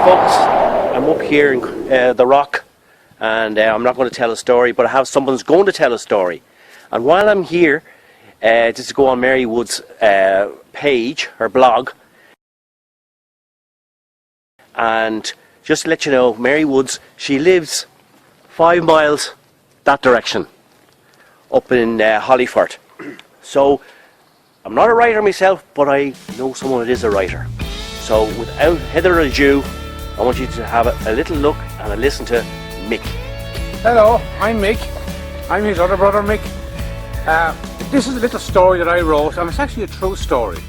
folks, I'm up here in the Rock, and I'm not going to tell a story, but I have someone's going to tell a story. And while I'm here, just to go on Mary Wood's page, her blog, and just to let you know, Mary Woods, she lives 5 miles that direction, up in Hollyford. So, I'm not a writer myself, but I know someone that is a writer. So, without further ado, I want you to have a little look and a listen to Mick. Hello, I'm Mick. I'm his other brother, Mick. This is a little story that I wrote, and it's actually a true story.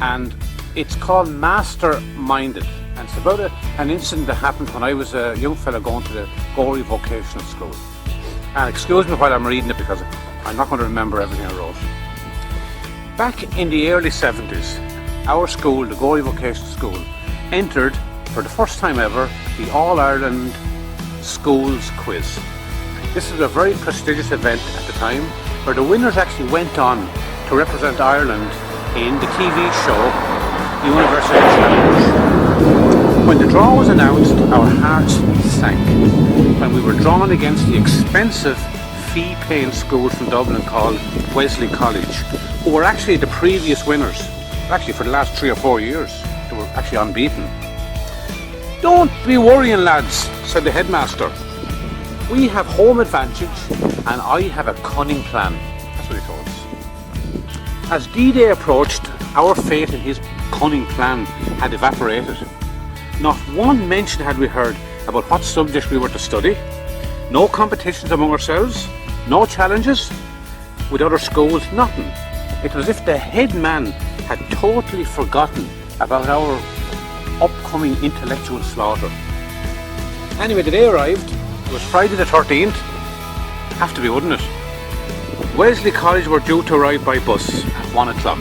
And it's called Masterminded. And it's about an incident that happened when I was a young fella going to the Gorey Vocational School. And excuse me while I'm reading it, because I'm not going to remember everything I wrote. Back in the early 70s, our school, the Gorey Vocational School, entered for the first time ever the All-Ireland Schools Quiz. This was a very prestigious event at the time, where the winners actually went on to represent Ireland in the TV show University Challenge. When the draw was announced, our hearts sank when we were drawn against the expensive fee-paying school from Dublin called Wesley College, who were actually the previous winners. Actually, for the last 3 or 4 years, they were actually unbeaten. "Don't be worrying, lads," said the headmaster. "We have home advantage, and I have a cunning plan." That's what he told us. As D-Day approached, our faith in his cunning plan had evaporated. Not one mention had we heard about what subjects we were to study. No competitions among ourselves, no challenges with other schools, nothing. It was as if the head man had totally forgotten about our upcoming intellectual slaughter. Anyway, the day arrived. It was Friday the 13th. Have to be, wouldn't it? Wesley College were due to arrive by bus at 1 o'clock.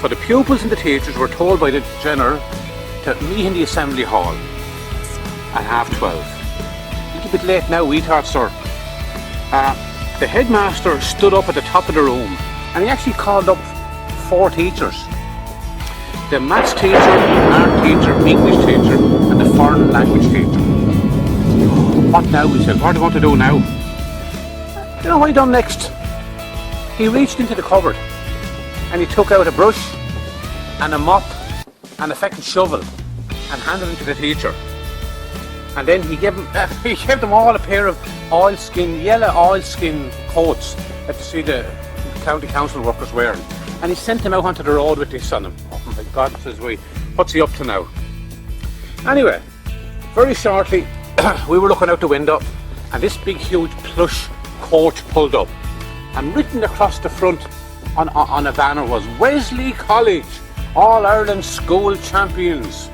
So the pupils and the teachers were told by the general to meet in the assembly hall at 12:30. A little bit late now, we thought, sir. The headmaster stood up at the top of the room, and he actually called up 4 teachers. The maths teacher, art teacher, English teacher, and the foreign language teacher. "What now?" we said. "What are we going to do now?" You know what he done next? He reached into the cupboard and he took out a brush and a mop and a fucking shovel and handed them to the teacher. And then he gave them all a pair of yellow oilskin coats that you see the county council workers wearing. And he sent them out onto the road with this on them. Oh my God, says we. What's he up to now? Anyway, very shortly, we were looking out the window, and this big, huge plush coach pulled up. And written across the front on a banner was Wesley College, All-Ireland School Champions.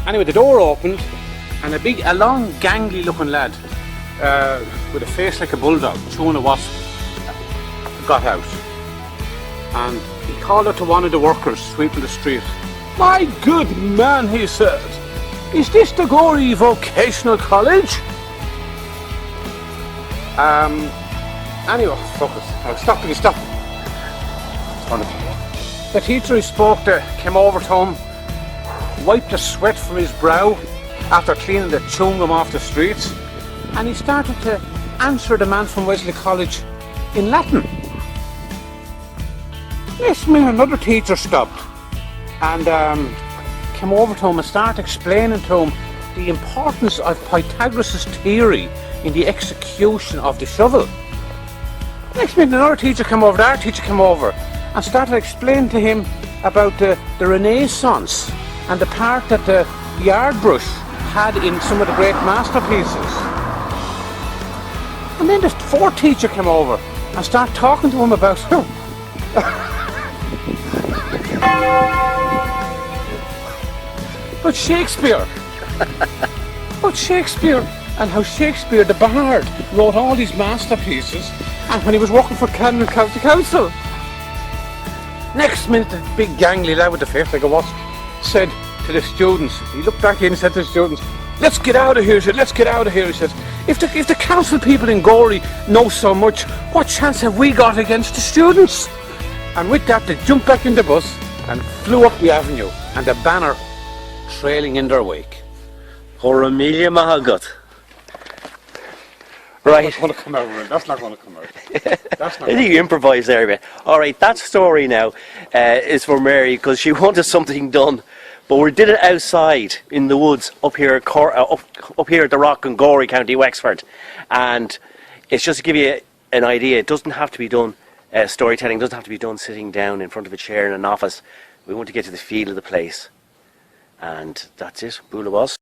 Anyway, the door opened, and a long, gangly looking lad with a face like a bulldog, chewing a wasp, got out. And he called out to one of the workers sweeping the street. "My good man," he said, "is this the Gorey Vocational College?" Anyway, focus. Stop. The teacher he spoke to came over to him, wiped the sweat from his brow after cleaning the chewing gum off the streets, and he started to answer the man from Wesley College in Latin. Yes, man, another teacher stopped and came over to him and started explaining to him the importance of Pythagoras' theory in the execution of the shovel. Next minute, another teacher came over, our teacher came over, and started explaining to him about the Renaissance and the part that the yard brush had in some of the great masterpieces. And then the 4th teacher came over and started talking to him about but Shakespeare and how Shakespeare the Bard wrote all these masterpieces, and when he was working for Camden County Council. Next minute, the big gangly lad with the face like a wasp said to the students, he looked back in and said to the students, "Let's get out of here," he said, "let's get out of here," he said. If the council people in Gorey know so much, what chance have we got against the students?" And with that, they jumped back in the bus and flew up the avenue, and the banner trailing in their wake. Or Amelia Mahagut. Right. That's not going to come out, Ruin. That's not going to come out. That's not I think you improvised there a bit. All right, that story now is for Mary because she wanted something done, but we did it outside in the woods up here, up here at the Rock in Gorey, County Wexford, and it's just to give you an idea. It doesn't have to be done. Storytelling doesn't have to be done sitting down in front of a chair in an office. We want to get to the feel of the place, and that's it. Bula was.